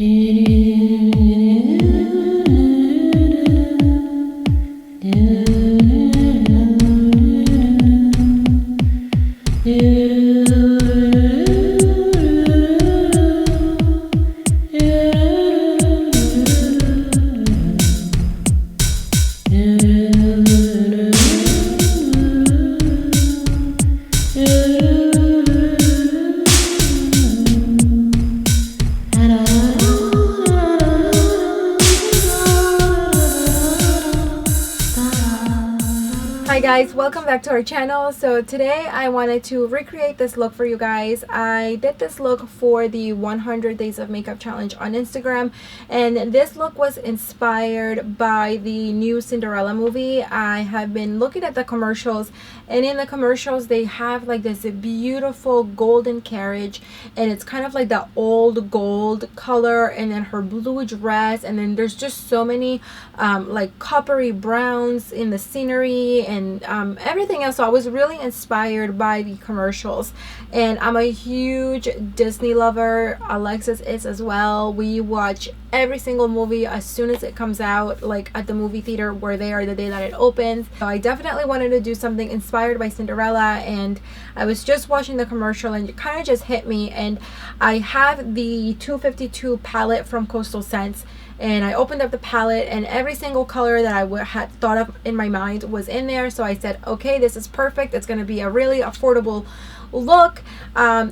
Hi guys, welcome back to our channel. So today I wanted to recreate this look for you guys. I did this look for the 100 Days of Makeup Challenge on Instagram, and this look was inspired by the new Cinderella movie. I have been looking at the commercials, and in the commercials they have like this beautiful golden carriage, and it's kind of like the old gold color, and then her blue dress, and then there's just so many like coppery browns in the scenery and everything else. So I was really inspired by the commercials, and I'm a huge Disney lover. Alexis is as well. We watch every single movie as soon as it comes out, like at the movie theater. We're there the day that it opens. So I definitely wanted to do something inspired by Cinderella, and I was just watching the commercial and it kind of just hit me. And I have the 252 palette from Coastal Scents, and I opened up the palette and every single color that I had thought of in my mind was in there. So I said, okay, this is perfect. It's going to be a really affordable look.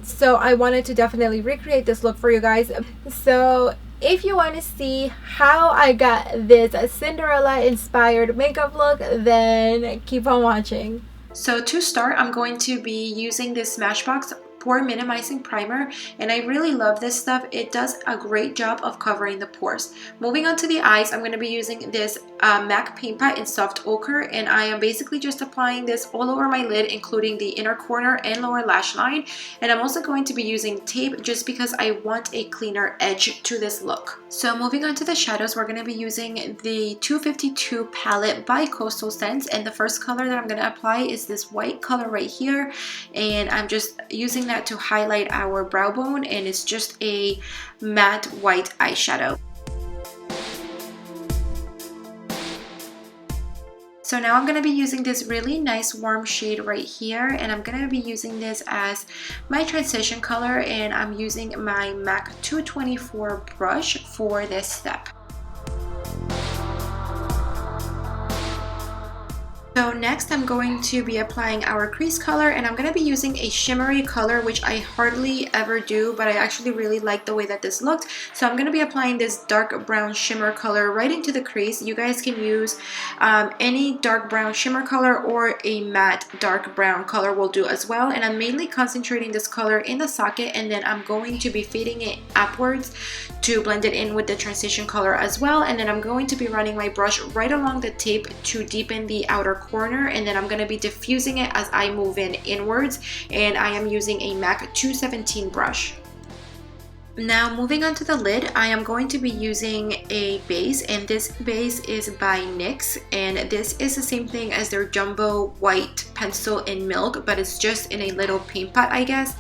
So I wanted to definitely recreate this look for you guys. So if you want to see how I got this Cinderella inspired makeup look, then keep on watching. So to start, I'm going to be using this Smashbox Pore Minimizing Primer, and I really love this stuff. It does a great job of covering the pores. Moving on to the eyes, I'm going to be using this MAC Paint Pot in Soft Ochre, and I am basically just applying this all over my lid, including the inner corner and lower lash line. And I'm also going to be using tape just because I want a cleaner edge to this look. So moving on to the shadows, we're going to be using the 252 palette by Coastal Scents, and the first color that I'm going to apply is this white color right here, and I'm just using that to highlight our brow bone, and it's just a matte white eyeshadow. So now I'm going to be using this really nice warm shade right here, and I'm going to be using this as my transition color, and I'm using my MAC 224 brush for this step. So next I'm going to be applying our crease color, and I'm going to be using a shimmery color, which I hardly ever do, but I actually really like the way that this looked. So I'm going to be applying this dark brown shimmer color right into the crease. You guys can use any dark brown shimmer color, or a matte dark brown color will do as well. And I'm mainly concentrating this color in the socket, and then I'm going to be fading it upwards to blend it in with the transition color as well. And then I'm going to be running my brush right along the tape to deepen the outer corner, and then I'm going to be diffusing it as I move in inwards, and I am using a MAC 217 brush. Now moving on to the lid, I am going to be using a base, and this base is by NYX, and this is the same thing as their jumbo white pencil in milk, but it's just in a little paint pot, I guess.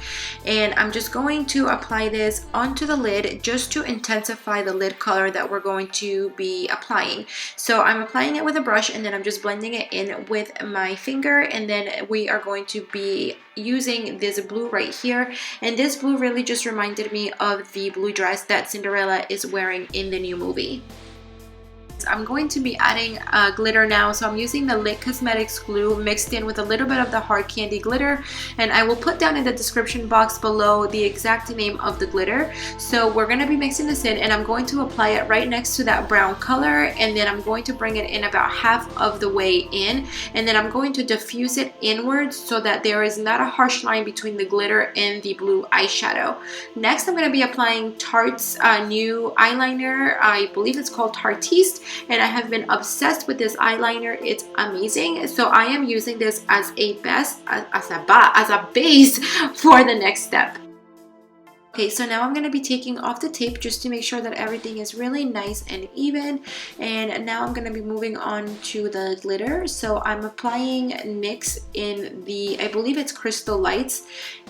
And I'm just going to apply this onto the lid just to intensify the lid color that we're going to be applying. So I'm applying it with a brush, and then I'm just blending it in with my finger, and then we are going to be using this blue right here. And this blue really just reminded me of the blue dress that Cinderella is wearing in the new movie. I'm going to be adding glitter now, so I'm using the Lit Cosmetics glue mixed in with a little bit of the hard candy glitter, and I will put down in the description box below the exact name of the glitter. So we're going to be mixing this in, and I'm going to apply it right next to that brown color, and then I'm going to bring it in about half of the way in, and then I'm going to diffuse it inwards so that there is not a harsh line between the glitter and the blue eyeshadow. Next, I'm going to be applying Tarte's new eyeliner. I believe it's called Tarteist, and I have been obsessed with this eyeliner. It's amazing. So I am using this as a base for the next step. Okay, so now I'm going to be taking off the tape just to make sure that everything is really nice and even. And now I'm going to be moving on to the glitter. So I'm applying NYX in the, I believe it's Crystal Lights.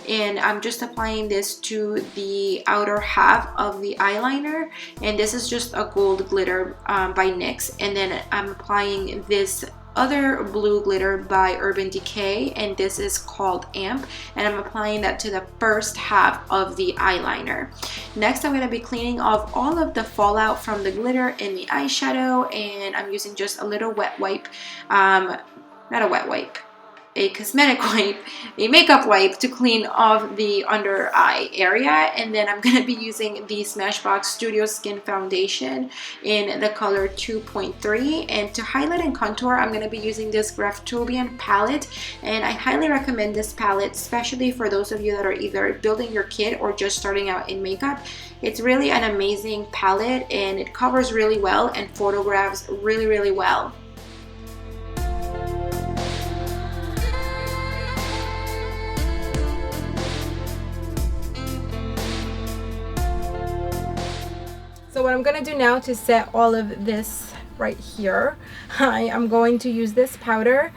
And I'm just applying this to the outer half of the eyeliner. And this is just a gold glitter by NYX. And then I'm applying this other blue glitter by Urban Decay, and this is called Amp, and I'm applying that to the first half of the eyeliner. Next, I'm going to be cleaning off all of the fallout from the glitter in the eyeshadow, and I'm using just a little wet wipe, not a wet wipe, a cosmetic wipe, a makeup wipe to clean off the under eye area. And then I'm going to be using the Smashbox Studio Skin Foundation in the color 2.3, and to highlight and contour I'm going to be using this Graftobian palette, and I highly recommend this palette, especially for those of you that are either building your kit or just starting out in makeup. It's really an amazing palette, and it covers really well and photographs really well. So what I'm going to do now to set all of this right here, I am going to use this powder.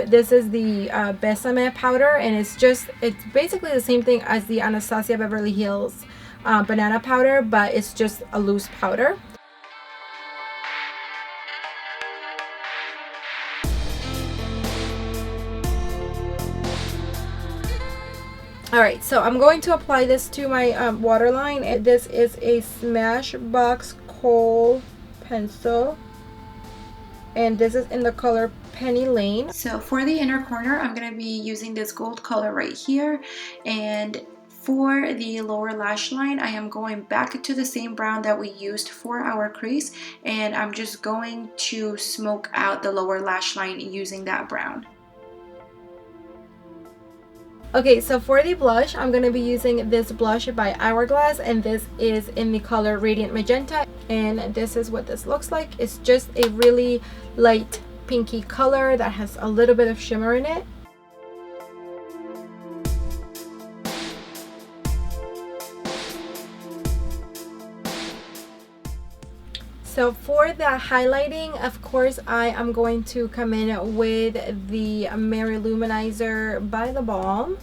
This is the Bessame powder, and it's basically the same thing as the Anastasia Beverly Hills banana powder, but it's just a loose powder. Alright, so I'm going to apply this to my waterline, and this is a Smashbox Kohl pencil, and this is in the color Penny Lane. So for the inner corner, I'm going to be using this gold color right here, and for the lower lash line, I am going back to the same brown that we used for our crease, and I'm just going to smoke out the lower lash line using that brown. Okay, so for the blush, I'm going to be using this blush by Hourglass, and this is in the color Radiant Magenta, and this is what this looks like. It's just a really light pinky color that has a little bit of shimmer in it. So for the highlighting, of course, I am going to come in with the Mary Luminizer by The Balm,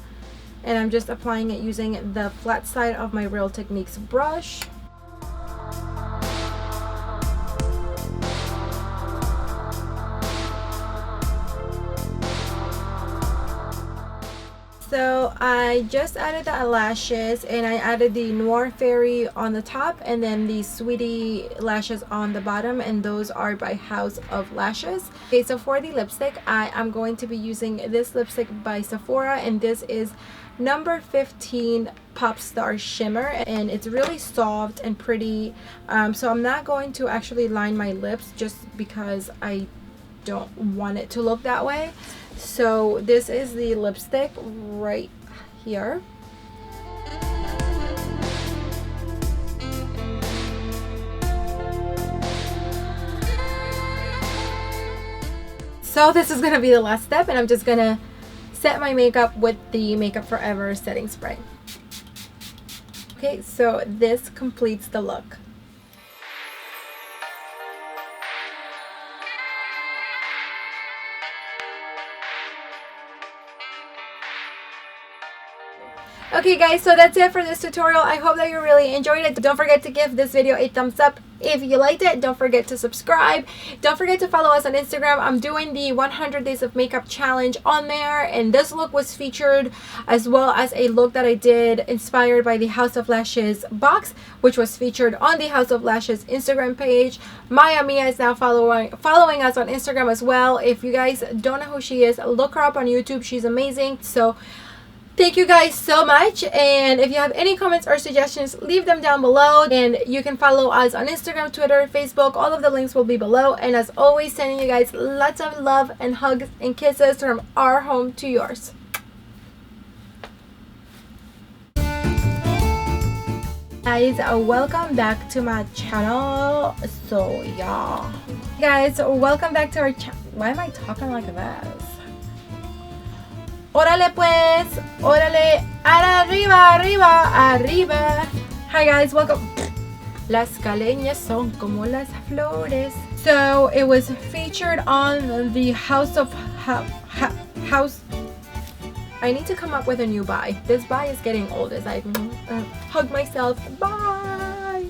and I'm just applying it using the flat side of my Real Techniques brush. So I just added the eyelashes, and I added the Noire Fairy on the top and then the Sweetie lashes on the bottom, and those are by House of Lashes. Okay, so for the lipstick, I am going to be using this lipstick by Sephora, and this is number 15 Pop Star Shimmer, and it's really soft and pretty. So I'm not going to actually line my lips just because I don't want it to look that way. So this is the lipstick right here. So this is going to be the last step, and I'm just going to set my makeup with the Makeup Forever setting spray. Okay, so this completes the look. Okay guys, so that's it for this tutorial. I hope that you really enjoyed it. Don't forget to give this video a thumbs up if you liked it. Don't forget to subscribe. Don't forget to follow us on Instagram. I'm doing the 100 Days of Makeup Challenge on there, and this look was featured, as well as a look that I did inspired by the House of Lashes box, which was featured on the House of Lashes Instagram page. Maya Mia is now following us on Instagram as well. If you guys don't know who she is, look her up on YouTube. She's amazing. So thank you guys so much, and if you have any comments or suggestions, leave them down below, and you can follow us on Instagram, Twitter, Facebook. All of the links will be below, and as always, sending you guys lots of love and hugs and kisses from our home to yours. Guys, welcome back to my channel. So yeah, guys, welcome back to our channel. Why am I talking like this? Órale pues, órale, arriba, arriba, arriba. Hi guys, welcome. Las caleñas son como las flores. So it was featured on the House. I need to come up with a new buy. This buy is getting old as I hug myself. Bye.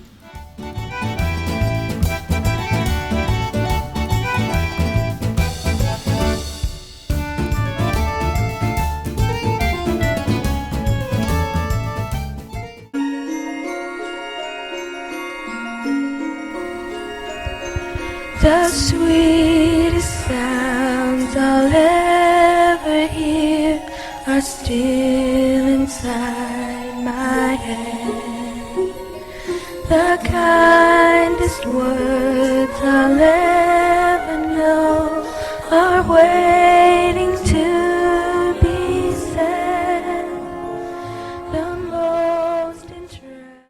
The sweetest sounds I'll ever hear are still inside my head. The kindest words